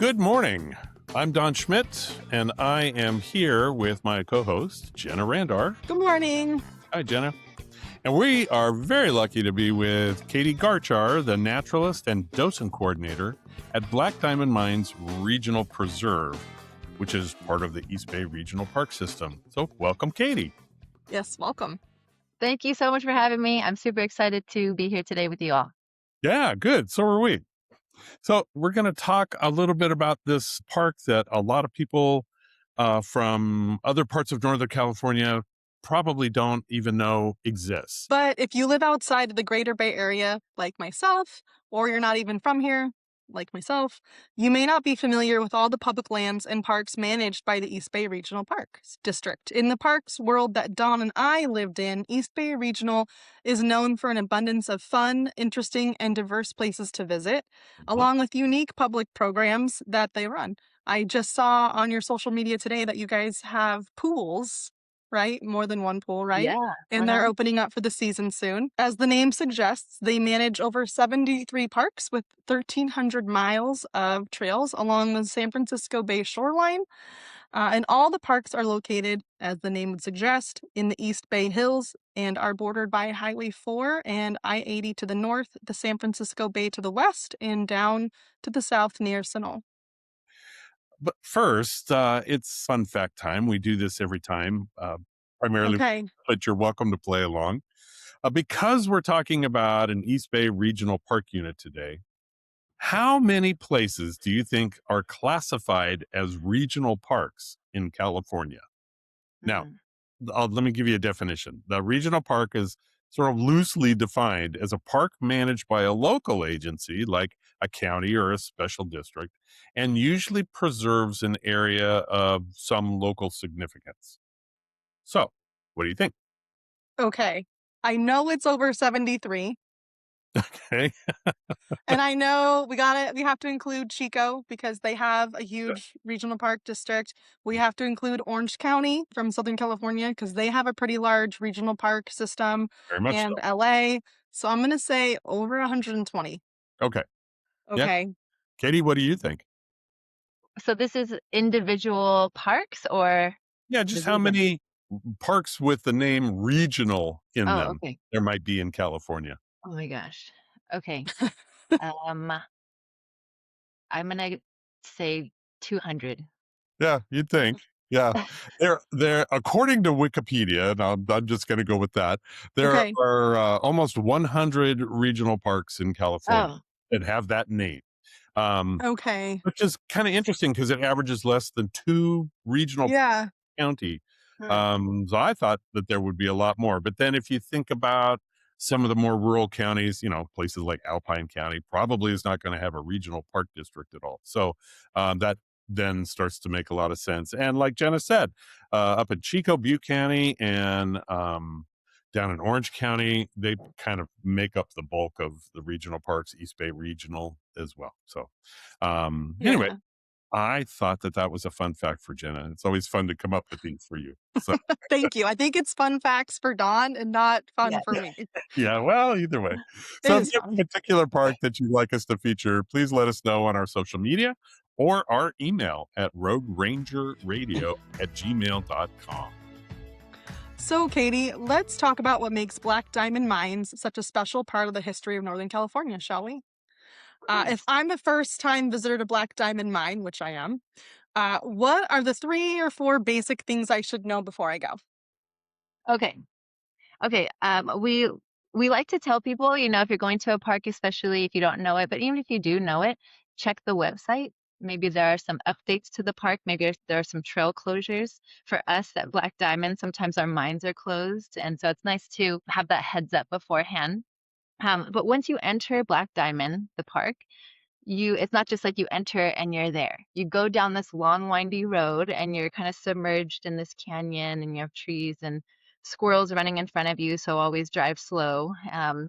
Good morning. I'm Don Schmidt, and I am here with my co-host, Jenna Randar. Good morning. Hi, Jenna. And we are very lucky to be with Katie Garchar, the naturalist and docent coordinator at Black Diamond Mines Regional Preserve, which is part of the East Bay Regional Park System. So welcome, Katie. Yes, welcome. Thank you so much for having me. I'm super excited to be here today with you all. Yeah, good. So are we. So we're going to talk a little bit about this park that a lot of people from other parts of Northern California probably don't even know exists. But if you live outside of the Greater Bay Area, like myself, or you're not even from here, like myself, you may not be familiar with all the public lands and parks managed by the East Bay Regional Parks District. In the parks world that Don and I lived in, East Bay Regional is known for an abundance of fun, interesting, and diverse places to visit, along with unique public programs that they run. I just saw on your social media today that you guys have pools, right? More than one pool, right? Yeah. And they're opening up for the season soon. As the name suggests, they manage over 73 parks with 1,300 miles of trails along the San Francisco Bay shoreline. And all the parks are located, as the name would suggest, in the East Bay Hills and are bordered by Highway 4 and I-80 to the north, the San Francisco Bay to the west, and down to the south near Sunol. But first, it's fun fact time. We do this every time, primarily, Okay. but you're welcome to play along. Because we're talking about an East Bay Regional Park unit today, how many places do you think are classified as regional parks in California? Now, let me give you a definition. The regional park is sort of loosely defined as a park managed by a local agency like a county or a special district, and usually preserves an area of some local significance. So, what do you think? Okay. I know it's over 73. Okay. And I know we have to include Chico because they have a huge regional park district. We have to include Orange County from Southern California because they have a pretty large regional park system, Very much and so. LA. So I'm going to say over 120. Okay. Yeah. Okay. Katie, what do you think? So this is individual parks or Yeah, the just how region? many parks with the name regional in Oh, them okay. there might be in California? Oh my gosh. Okay. Um, I'm gonna say 200. Yeah, you'd think. Yeah. There according to Wikipedia, and I'm just gonna go with that, there Okay. are, almost 100 regional parks in California Oh, that have that name, um, Okay. which is kinda interesting because it averages less than 2 regional Yeah. county. hmm. So I thought that there would be a lot more. But then if you think about some of the more rural counties, places like Alpine County probably is not going to have a regional park district at all. So that then starts to make a lot of sense. And like Jenna said, up in Chico Butte County and down in Orange County, they kind of make up the bulk of the regional parks, East Bay Regional as well. So anyway, Yeah. I thought that was a fun fact for Jenna. It's always fun to come up with these for you. So, Thank you. I think it's fun facts for Dawn and not fun Yeah. for me. yeah, well, either way. It So if is you have fun. a particular park that you'd like us to feature, please let us know on our social media or our email at roadrangerradio@gmail.com. So, Katie, let's talk about what makes Black Diamond Mines such a special part of the history of Northern California, shall we? If I'm a first-time visitor to Black Diamond Mine, which I am, what are the 3 or 4 basic things I should know before I go? Okay. Okay. We like to tell people, if you're going to a park, especially if you don't know it, but even if you do know it, check the website. Maybe there are some updates to the park. Maybe there are some trail closures. For us at Black Diamond, sometimes our mines are closed, and so it's nice to have that heads up beforehand. But once you enter Black Diamond, the park, it's not just like you enter and you're there. You go down this long, windy road and you're kind of submerged in this canyon, and you have trees and squirrels running in front of you, so always drive slow. And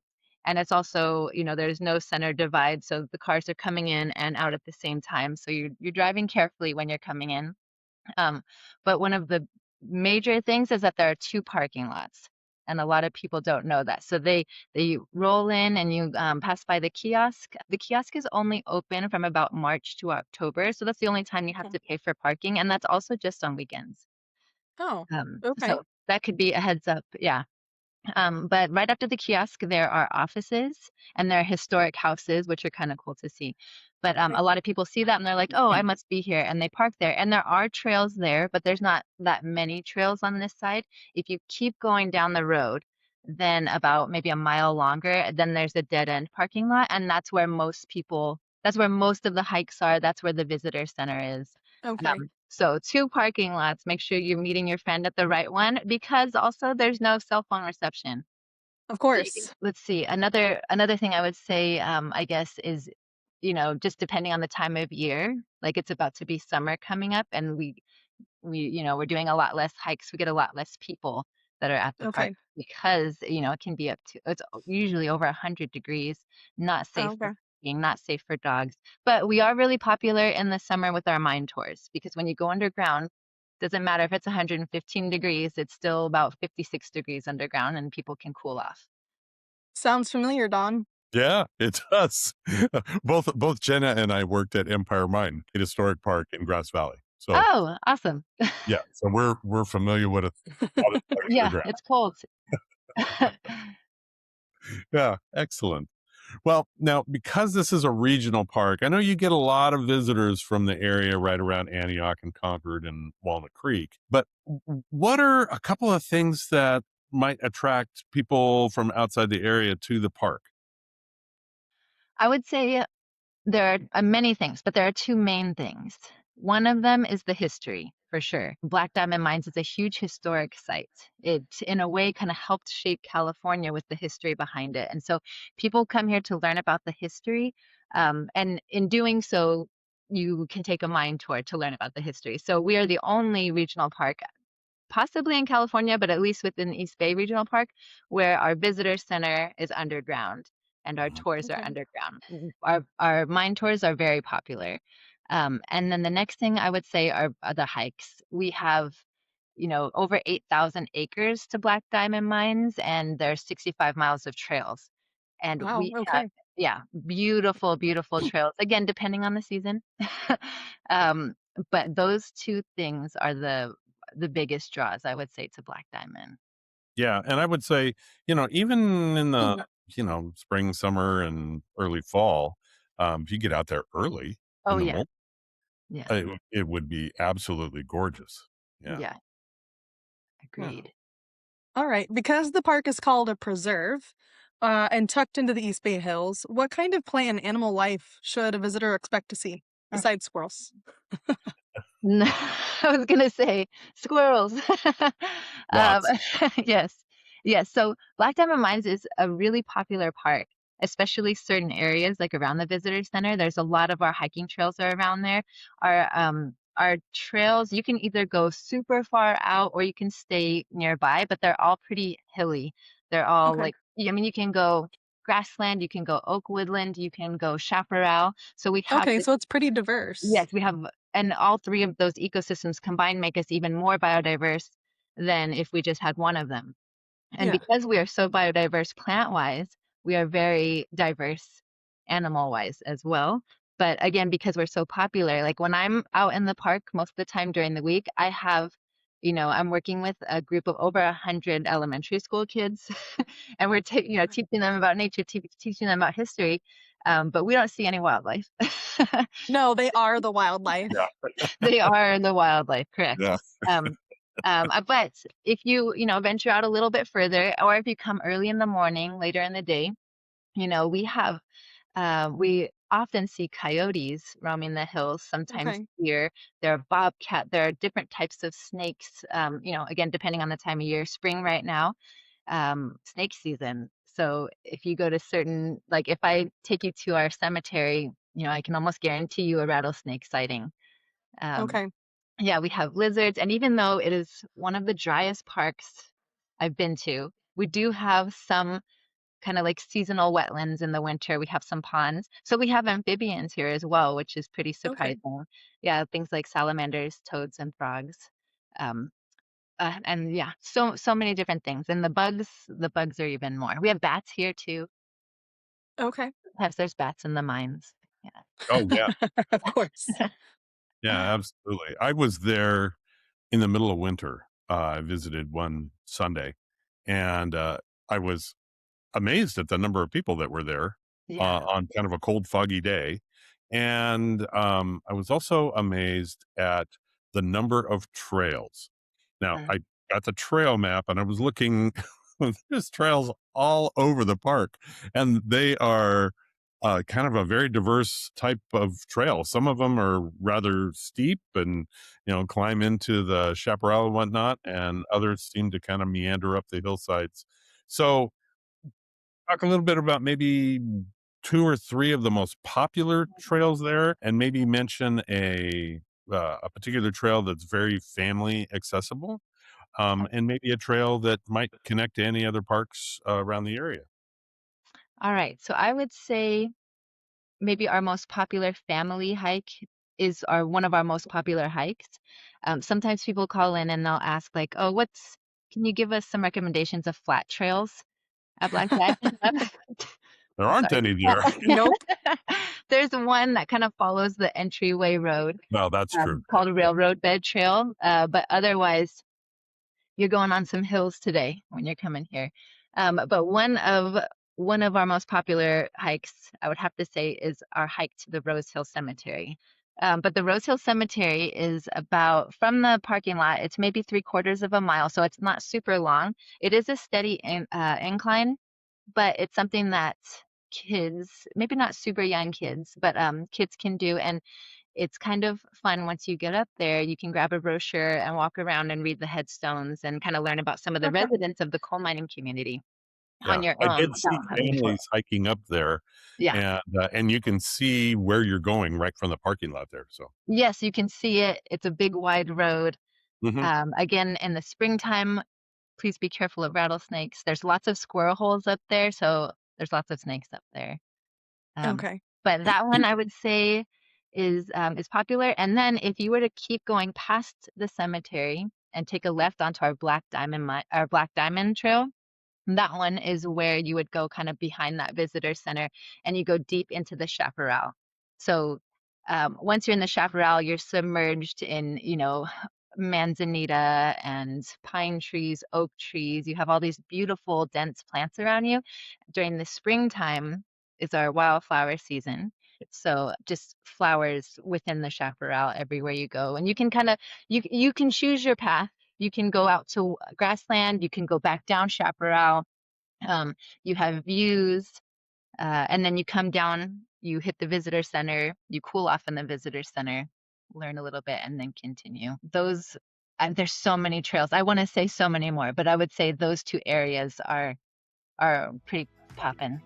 it's also, there's no center divide, so the cars are coming in and out at the same time. So you're driving carefully when you're coming in. But one of the major things is that there are 2 parking lots. and a lot of people don't know that. So they roll in and you pass by the kiosk. The kiosk is only open from about March to October, so that's the only time you have Okay. to pay for parking, and that's also just on weekends. Oh, okay. So that could be a heads up. Yeah. But right after the kiosk, there are offices and there are historic houses, which are kind of cool to see. But Okay. a lot of people see that and they're like, oh, I must be here. And they park there. And there are trails there, but there's not that many trails on this side. If you keep going down the road, then about maybe a mile longer, then there's a dead end parking lot. And that's where most of the hikes are. That's where the visitor center is. Okay. So two parking lots, make sure you're meeting your friend at the right one because also there's no cell phone reception. Of So you can, course. let's see, another thing I would say, I guess is, just depending on the time of year, like it's about to be summer coming up and we're doing a lot less hikes. We get a lot less people that are at the park Okay. because, it can be up to, it's usually over 100 degrees, not safe for Okay. hiking, not safe for dogs. But we are really popular in the summer with our mine tours because when you go underground, doesn't matter if it's 115 degrees, it's still about 56 degrees underground and people can cool off. Sounds familiar, Don. Yeah, it does. Both Jenna and I worked at Empire Mine, a historic park in Grass Valley. So Oh, awesome. yeah, so we're familiar with it. How it's Yeah, underground. it's cold. Yeah, excellent. Well, now because this is a regional park, I know you get a lot of visitors from the area right around Antioch and Concord and Walnut Creek. But what are a couple of things that might attract people from outside the area to the park? I would say there are many things, but there are two main things. One of them is the history, for sure. Black Diamond Mines is a huge historic site. It, in a way, kind of helped shape California with the history behind it. And so people come here to learn about the history. And in doing so, you can take a mine tour to learn about the history. So we are the only regional park possibly in California, but at least within East Bay Regional Park, where our visitor center is underground and our tours are Okay. underground. Our mine tours are very popular. And then the next thing I would say are the hikes. We have, over 8,000 acres to Black Diamond Mines, and there's 65 miles of trails. And Wow. we have, Okay. yeah, beautiful, beautiful trails. Again, depending on the season. um, but those two things are the biggest draws, I would say, to Black Diamond. Yeah, and I would say, even in the, spring, summer, and early fall, if you get out there early in Oh the yeah, morning, yeah, it would be absolutely gorgeous. Yeah. yeah, Yeah. agreed. All right. Because the park is called a preserve, and tucked into the East Bay Hills, what kind of plant and animal life should a visitor expect to see besides squirrels? No, I was gonna say squirrels. Um, Lots. yes, yes. So Black Diamond Mines is a really popular park, especially certain areas like around the visitor center. There's a lot of our hiking trails are around there. Our trails, you can either go super far out or you can stay nearby, but they're all pretty hilly. They're all Okay. like, I mean, you can go grassland, you can go oak woodland, you can go chaparral. So we have Okay. this. So it's pretty diverse. Yes, we have, and all three of those ecosystems combined make us even more biodiverse than if we just had one of them. And Yeah. because we are so biodiverse plant-wise, we are very diverse animal-wise as well. But again, because we're so popular, like when I'm out in the park most of the time during the week, I'm working with a group of over 100 elementary school kids, and we're teaching them about nature, teaching them about history. But we don't see any wildlife. No, they are the wildlife. Yeah. They are the wildlife, correct. Yeah. Um, but if you venture out a little bit further, or if you come early in the morning, later in the day, we often see coyotes roaming the hills, sometimes Okay. deer. There are bobcat. There are different types of snakes. Again, depending on the time of year. Spring right now, snake season. So if you go to like if I take you to our cemetery, I can almost guarantee you a rattlesnake sighting. Um, Okay. yeah, we have lizards, and even though it is one of the driest parks I've been to, we do have some kind of like seasonal wetlands in the winter. We have some ponds. So we have amphibians here as well, which is pretty Okay. surprising. Yeah, things like salamanders, toads, and frogs. Um, And yeah, so many different things. And the bugs are even more. We have bats here too. Okay. Perhaps there's bats in the mines. Oh, yeah. Of course. Yeah, absolutely. I was there in the middle of winter. I visited one Sunday, and I was amazed at the number of people that were there Yeah. on kind of a cold, foggy day. And I was also amazed at the number of trails. Now, Mm. I got the trail map and I was looking, there's trails all over the park, and they are kind of a very diverse type of trail. Some of them are rather steep and, climb into the chaparral and whatnot, and others seem to kind of meander up the hillsides. So, talk a little bit about maybe 2 or 3 of the most popular trails there, and maybe mention a particular trail that's very family accessible, and maybe a trail that might connect to any other parks, around the area. All right. So I would say maybe our most popular family hike is our one of our most popular hikes. Sometimes people call in and they'll ask like, "Oh, can you give us some recommendations of flat trails at Black Diamond?" There aren't Sorry. any there. Nope. There's one that kind of follows the entryway road, Well, that's true. called a railroad bed trail. But otherwise, you're going on some hills today when you're coming here. But one of our most popular hikes, I would have to say, is our hike to the Rose Hill Cemetery. But the Rose Hill Cemetery is about from the parking lot. It's maybe 3/4 of a mile, so it's not super long. It is a steady incline, but it's something that kids, maybe not super young kids, but kids can do. And it's kind of fun once you get up there. You can grab a brochure and walk around and read the headstones and kind of learn about some of the residents of the coal mining community on Yeah, your I own did see without having to. families hiking up there, Yeah. and you can see where you're going right from the parking lot there, so Yes, you can see it. It's a big wide road. mhm. Again, in the springtime, please be careful of rattlesnakes. There's lots of squirrel holes up there, so there's lots of snakes up there. Um, Okay. but that one I would say is popular. And then if you were to keep going past the cemetery and take a left onto our Black Diamond Trail, that one is where you would go kind of behind that visitor center and you go deep into the chaparral. So once you're in the chaparral, you're submerged in, manzanita and pine trees, oak trees. You have all these beautiful, dense plants around you. During the springtime is our wildflower season. So just flowers within the chaparral everywhere you go. And you can kind of you can choose your path. You can go out to grassland, you can go back down chaparral. You have views, and then you come down, you hit the visitor center, you cool off in the visitor center, learn a little bit, and then continue. There's so many trails. I want to say so many more, but I would say those two areas are pretty poppin'.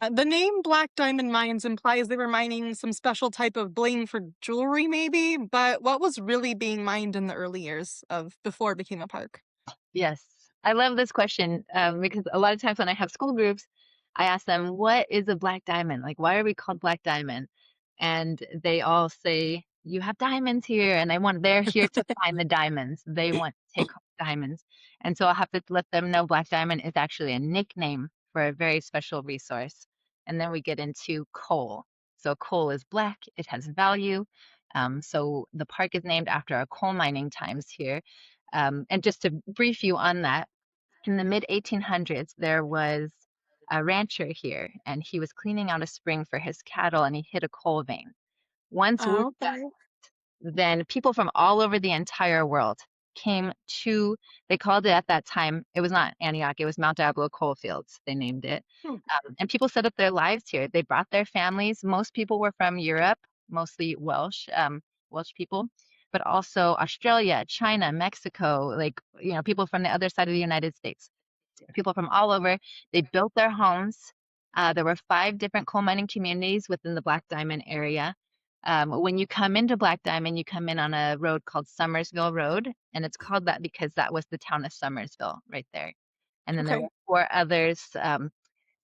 The name Black Diamond Mines implies they were mining some special type of bling for jewelry, maybe, but what was really being mined in the early years of before it became a park? Yes, I love this question because a lot of times when I have school groups, I ask them, "What is a black diamond? Like, why are we called black diamond?" And they all say, "You have diamonds here," and they're here to find the diamonds. They want to take home diamonds, and so I'll have to let them know black diamond is actually a nickname for a very special resource. And then we get into coal. So coal is black; it has value. So the park is named after our coal mining times here. And just to brief you on that, in the mid 1800s, there was a rancher here, and he was cleaning out a spring for his cattle, and he hit a coal vein. Once word Okay. then people from all over the entire world came to, they called it at that time, it was not Antioch, it was Mount Diablo Coalfields, they named it. Hmm. And people set up their lives here. They brought their families. Most people were from Europe, mostly Welsh people, but also Australia, China, Mexico, like, people from the other side of the United States, people from all over. They built their homes. There were 5 different coal mining communities within the Black Diamond area. When you come into Black Diamond, you come in on a road called Summersville Road, and it's called that because that was the town of Summersville right there. And then there Okay. were 4 others.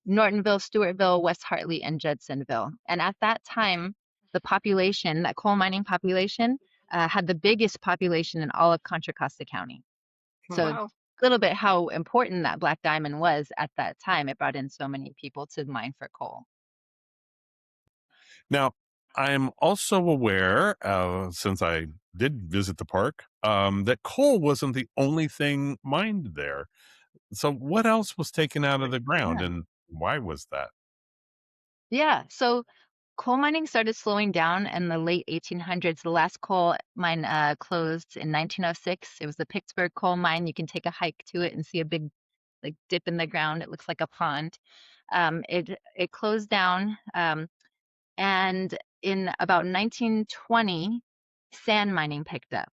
Nortonville, Stewartville, West Hartley, and Judsonville. And at that time, the population, that coal mining population, had the biggest population in all of Contra Costa County. Oh, So a wow. little bit how important that black diamond was at that time. It brought in so many people to mine for coal. Now, I'm also aware, since I did visit the park, that coal wasn't the only thing mined there. So, what else was taken out of the ground, Yeah. and why was that? Yeah. So coal mining started slowing down in the late 1800s. The last coal mine closed in 1906. It was the Pittsburgh coal mine. You can take a hike to it and see a big like dip in the ground. It looks like a pond. It closed down, and in about 1920, sand mining picked up.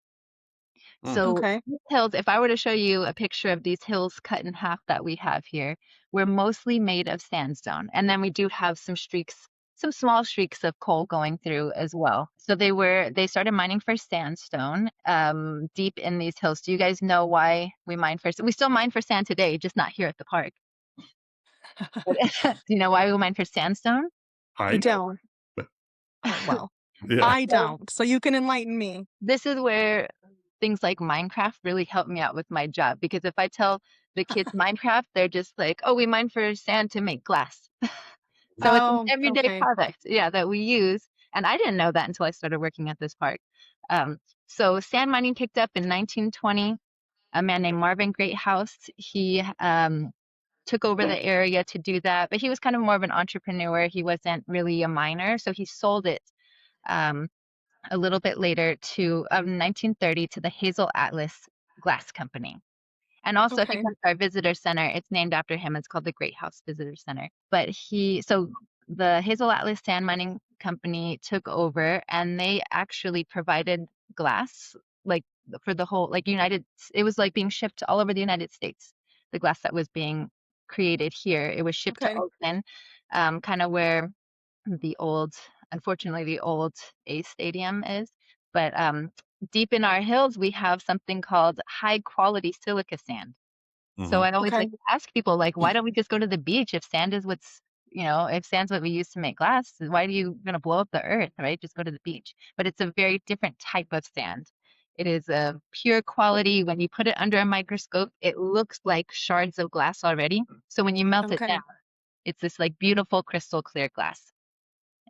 Mm, So Okay. these hills, if I were to show you a picture of these hills cut in half that we have here, we're mostly made of sandstone. And then we do have some streaks, some small streaks of coal going through as well. So they started mining for sandstone deep in these hills. Do you guys know why we mine for, we still mine for sand today, just not here at the park. But do you know why we mine for sandstone? I I know. don't. Oh, well, Yeah. I So don't. So you can enlighten me. this is where things like Minecraft really help me out with my job because if I tell the kids Minecraft, they're just like, "Oh, we mine for sand to make glass." So it's an Oh, everyday okay. product, yeah, that we use. And I didn't know that until I started working at this park. Um, so sand mining picked up in 1920. A man named Marvin Greathouse, he took over the area to do that, but he was kind of more of an entrepreneur. He wasn't really a miner, so he sold it. Um, a little bit later to 1930 to the Hazel Atlas Glass Company. And also, if you Okay. come to our visitor center, it's named after him. It's called the Great House Visitor Center. So the Hazel Atlas Sand Mining Company took over and they actually provided glass, like for the whole, like it was like being shipped all over the United States. The glass that was being created here, it was shipped to Okay. Oakland, kind of where the old, unfortunately, the old A Stadium is. But deep in our hills, we have something called high quality silica sand. So Hmm. I always Okay. like to ask people, like, why don't we just go to the beach if sand is if sand's what we use to make glass, why are you going to blow up the earth, right? Just go to the beach. But it's a very different type of sand. It is a pure quality. When you put it under a microscope, it looks like shards of glass already. So when you melt it down, Okay. it's this like beautiful crystal clear glass.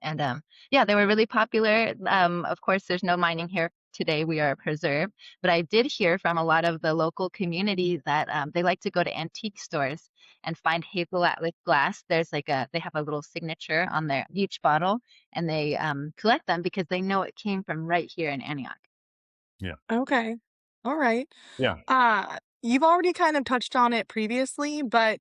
And yeah, they were really popular. Of course, there's no mining here today. We are a preserve. But I did hear from a lot of the local community that they like to go to antique stores and find hazel atlas glass. They have a little signature on their each bottle, and they collect them because they know it came from right here in Antioch. Yeah. Okay. All right. Yeah. You've already kind of touched on it previously, but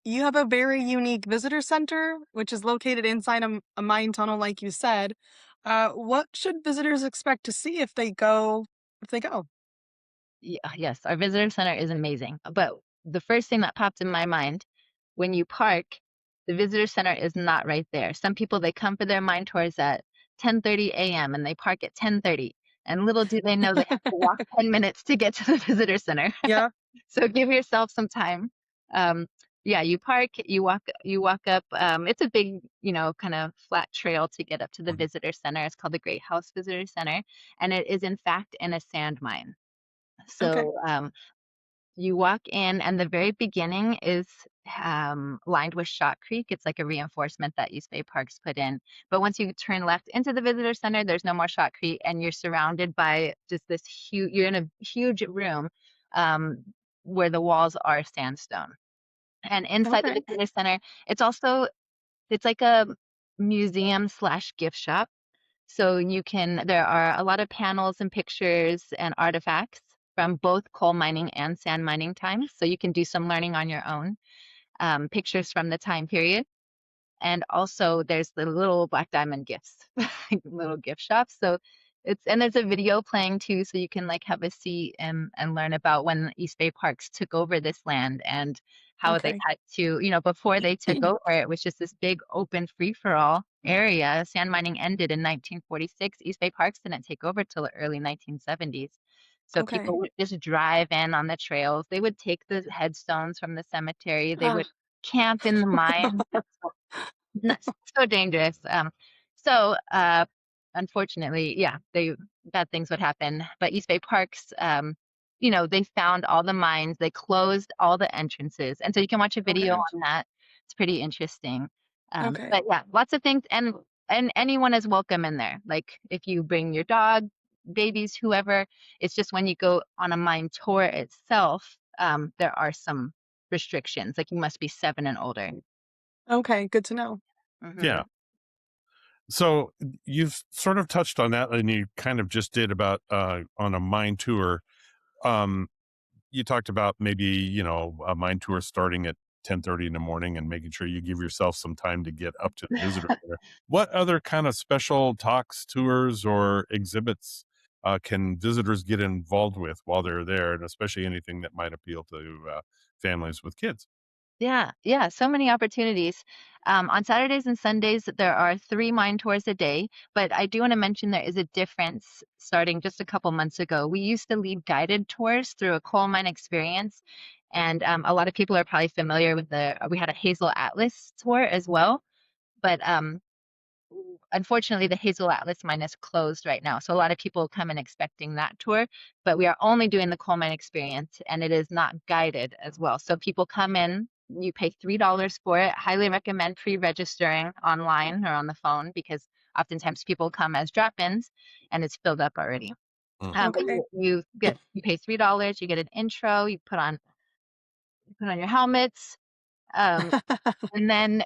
you have a very unique visitor center, which is located inside a mine tunnel, like you said. What should visitors expect to see if they go? If they go? Yeah, yes, our visitor center is amazing. But the first thing that popped in my mind when you park, the visitor center is not right there. Some people they come for their mine tours at 10:30 a.m. and they park at 10:30. And little do they know they have to walk 10 minutes to get to the visitor center. Yeah. So give yourself some time. Um, yeah, you park, you walk up. It's a big, kind of flat trail to get up to the Mhm. visitor center. It's called the Great House Visitor Center, and it is in fact in a sand mine. Okay. So you walk in, and the very beginning is lined with shotcrete. It's like a reinforcement that East Bay Parks put in. But once you turn left into the visitor center, there's no more shotcrete, and you're surrounded by just this huge. You're in a huge room um, where the walls are sandstone. And inside the Okay. visitor center, it's like a museum slash gift shop. So there are a lot of panels and pictures and artifacts from both coal mining and sand mining times. So you can do some learning on your own. Pictures from the time period. And also there's the little black diamond gifts, little gift shops. So and there's a video playing too, so you can like have a seat and learn about when East Bay Parks took over this land and how they Okay. had to, before they took over, it was just this big open free for all area. Sand mining ended in 1946. East Bay Parks didn't take over till the early 1970s. So Okay. people would just drive in on the trails. They would take the headstones from the cemetery. They Ah, would camp in the mine. That's so dangerous. So unfortunately, yeah, bad things would happen. But East Bay Parks, they found all the mines, they closed all the entrances, and so you can watch a video Okay. on that. It's pretty interesting. Okay. But yeah, lots of things, and anyone is welcome in there. Like if you bring your dog, babies, whoever. It's just when you go on a mine tour itself, there are some restrictions. Like you must be 7 and older. Okay. Good to know. Hmm. Yeah. So you've sort of touched on that, and you kind of just did about on a mine tour. Um, you talked about maybe a mine tour starting at 10:30 in the morning and making sure you give yourself some time to get up to the visitor center. What other kind of special talks, tours, or exhibits can visitors get involved with while they're there, and especially anything that might appeal to families with kids? Yeah, so many opportunities. On Saturdays and Sundays, there are 3 mine tours a day, but I do want to mention there is a difference starting just a couple months ago. We used to lead guided tours through a coal mine experience, and a lot of people are probably familiar with we had a Hazel Atlas tour as well, but unfortunately, the Hazel Atlas mine is closed right now. So a lot of people come in expecting that tour, but we are only doing the coal mine experience and it is not guided as well. So people come in, you pay $3 for it. Highly recommend pre-registering online or on the phone because oftentimes people come as drop-ins and it's filled up already. Mm. But Okay. you pay $3, you get an intro, you put on your helmets. Um, and then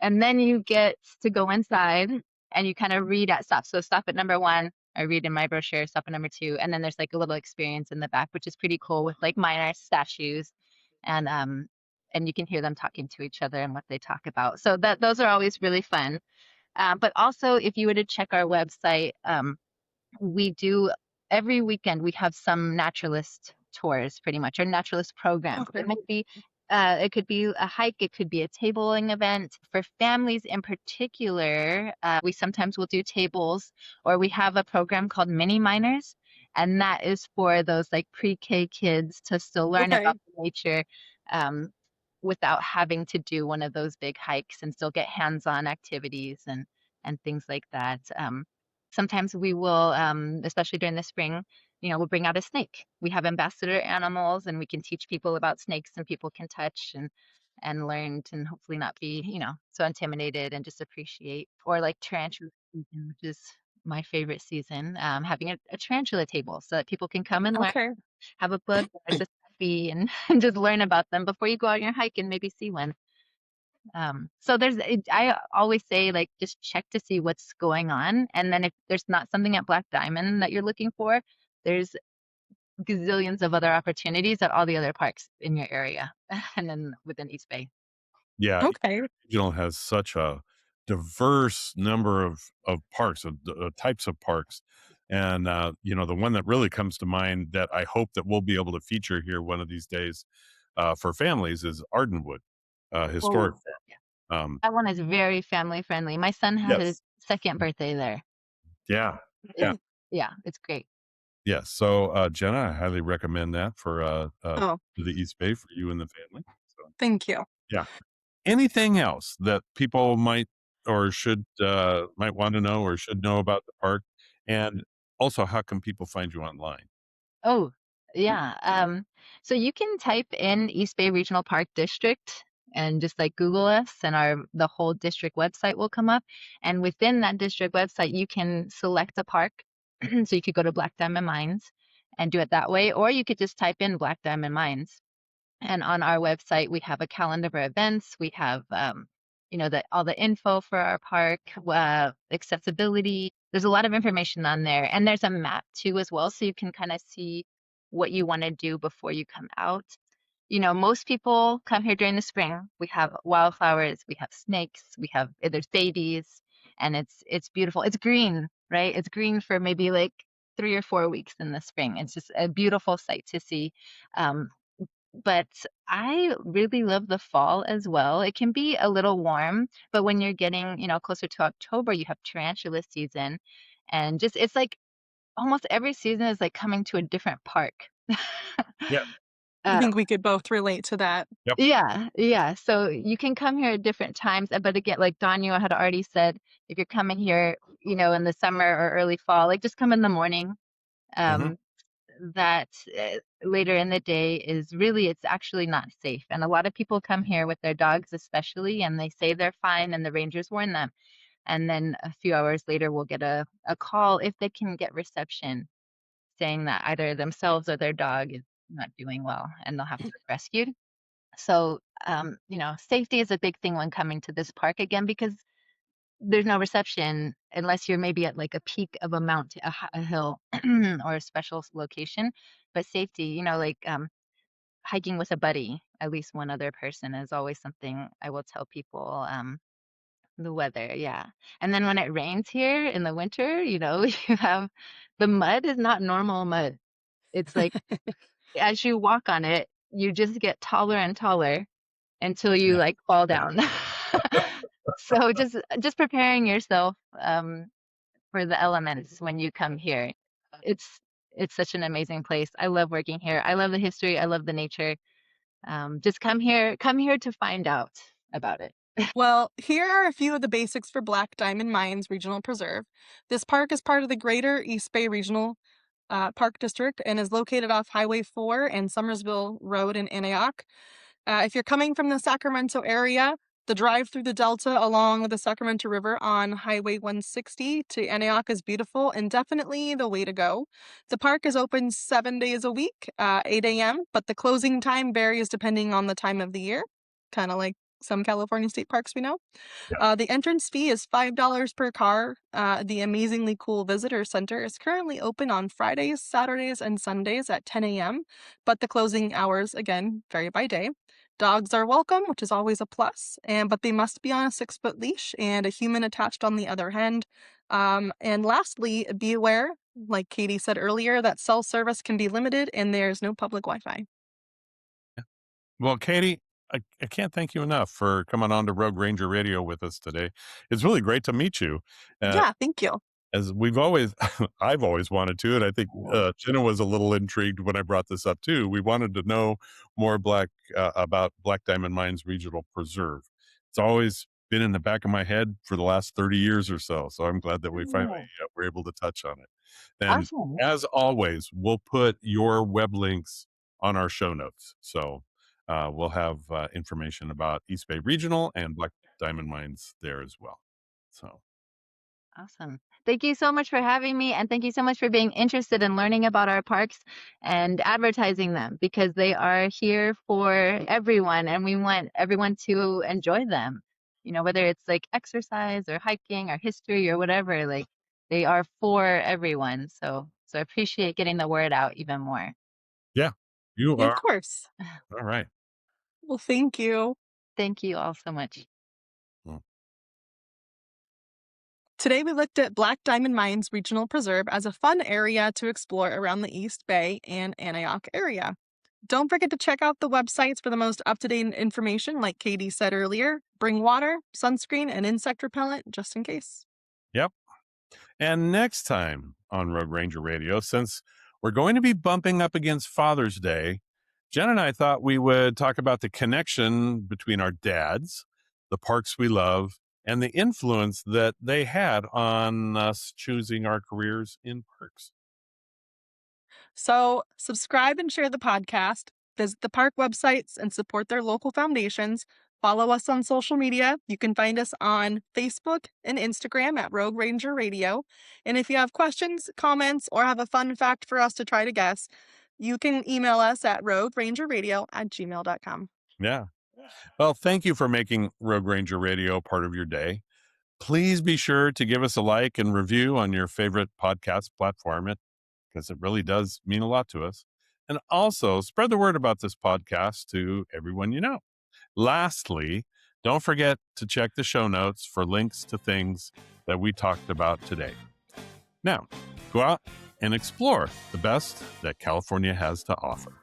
and then you get to go inside and you kind of read at stuff. So stop at number 1, I read in my brochure, stop at number 2, and then there's like a little experience in the back, which is pretty cool with like minor statues and you can hear them talking to each other and what they talk about. So those are always really fun. But also if you were to check our website, we do every weekend we have some naturalist tours pretty much or naturalist programs. Okay. It could be a hike, it could be a tabling event. For families in particular, we sometimes will do tables or we have a program called Mini Miners, and that is for those like pre-K kids to still learn Okay. about nature um, without having to do one of those big hikes and still get hands-on activities and things like that. Sometimes we will, especially during the spring, we'll bring out a snake. We have ambassador animals and we can teach people about snakes and people can touch and learn and hopefully not be, so intimidated and just appreciate. Or like tarantula season, which is my favorite season, having a tarantula table so that people can come and learn, Okay. have a book, there's a selfie and just learn about them before you go on your hike and maybe see one. So I always say like just check to see what's going on. And then if there's not something at Black Diamond that you're looking for, there's gazillions of other opportunities at all the other parks in your area and then within East Bay. Yeah, Okay. regional has such a diverse number of parks, of types of parks, and the one that really comes to mind that I hope that we'll be able to feature here one of these days for families is Ardenwood Historic Oh, yeah. Park. That one is very family friendly. My son had his Yes, second birthday there. yeah, yeah, It's, yeah, it's great. yes. So Jenna, I highly recommend that for Oh, to the East Bay for you and the family. So thank you. yeah. Anything else that people might or should might want to know or should know about the park? And also, how can people find you online? Oh, yeah. So you can type in East Bay Regional Park District and just like Google us and the whole district website will come up. And within that district website, you can select a park. So you could go to Black Diamond Mines and do it that way, or you could just type in Black Diamond Mines. And on our website, we have a calendar of events. We have, all the info for our park, accessibility. There's a lot of information on there, and there's a map too as well, so you can kind of see what you want to do before you come out. Most people come here during the spring. We have wildflowers, we have snakes, there's babies, and it's beautiful. It's green, right? It's green for maybe like 3 or 4 weeks in the spring. It's just a beautiful sight to see. Um, but I really love the fall as well. It can be a little warm, but when you're getting, closer to October, you have tarantula season. And just it's like almost every season is like coming to a different park. Yeah. I Uh, think we could both relate to that. Yep. yeah, yeah. So you can come here at different times, but again, like Daniel had already said, if you're coming here, in the summer or early fall, like just come in the morning. Hmm. Um, that later in the day it's actually not safe. And a lot of people come here with their dogs, especially, and they say they're fine, and the rangers warn them. And then a few hours later, we'll get a call if they can get reception saying that either themselves or their dog is not doing well and they'll have to be rescued. So, safety is a big thing when coming to this park again because there's no reception unless you're maybe at like a peak of a mountain, a hill, or a special location. But safety, like hiking with a buddy, at least one other person is always something I will tell people. The weather, yeah. And then when it rains here in the winter, you have the mud is not normal mud. It's like as you walk on it, you just get taller and taller until you Yeah. like fall down. So just preparing yourself for the elements when you come here. It's it's such an amazing place. I love working here. I love the history. I love the nature. Just come here to find out about it. Well, here are a few of the basics for Black Diamond Mines Regional Preserve. This park is part of the Greater East Bay Regional Park District and is located off Highway 4 and Summersville Road in Antioch. If you're coming from the Sacramento area, the drive through the Delta along the Sacramento River on Highway 160 to Antioch is beautiful and definitely the way to go. The park is open 7 days a week, 8 a.m., but the closing time varies depending on the time of the year, kind of like some California state parks we know. Yeah. The entrance fee is $5 per car. The amazingly cool visitor center is currently open on Fridays, Saturdays, and Sundays at 10 a.m., but the closing hours, again, vary by day. Dogs are welcome, which is always a plus, but they must be on a 6-foot leash and a human attached on the other end. And lastly, be aware, like Katie said earlier, that cell service can be limited and there's no public Wi-Fi. Well, Katie, I can't thank you enough for coming on to Rogue Ranger Radio with us today. It's really great to meet you. Uh, Yeah, thank you. as we've always, I've always wanted to, and I think Jenna was a little intrigued when I brought this up too. We wanted to know more about Black Diamond Mines Regional Preserve. It's always been in the back of my head for the last 30 years or so. So I'm glad that we finally were able to touch on it. And Awesome. as always, we'll put your web links on our show notes. So we'll have information about East Bay Regional and Black Diamond Mines there as well. So. Awesome. Thank you so much for having me. And thank you so much for being interested in learning about our parks and advertising them because they are here for everyone and we want everyone to enjoy them. Whether it's like exercise or hiking or history or whatever, like they are for everyone. So I appreciate getting the word out even more. Yeah, you Yeah, of are. course. All right. Well, thank you. Thank you all so much. Well, Today, we looked at Black Diamond Mines Regional Preserve as a fun area to explore around the East Bay and Antioch area. Don't forget to check out the websites for the most up-to-date information, like Katie said earlier. Bring water, sunscreen, and insect repellent just in case. yep. And next time on Rogue Ranger Radio, since we're going to be bumping up against Father's Day, Jen and I thought we would talk about the connection between our dads, the parks we love, and the influence that they had on us choosing our careers in parks. So, subscribe and share the podcast, visit the park websites, and support their local foundations. Follow us on social media. You can find us on Facebook and Instagram at Rogue Ranger Radio. And if you have questions, comments, or have a fun fact for us to try to guess, you can email us at roguerangerradio@gmail.com. Yeah. Well, thank you for making Rogue Ranger Radio part of your day. Please be sure to give us a like and review on your favorite podcast platform because it really does mean a lot to us. And also spread the word about this podcast to everyone you know. Lastly, don't forget to check the show notes for links to things that we talked about today. Now, go out and explore the best that California has to offer.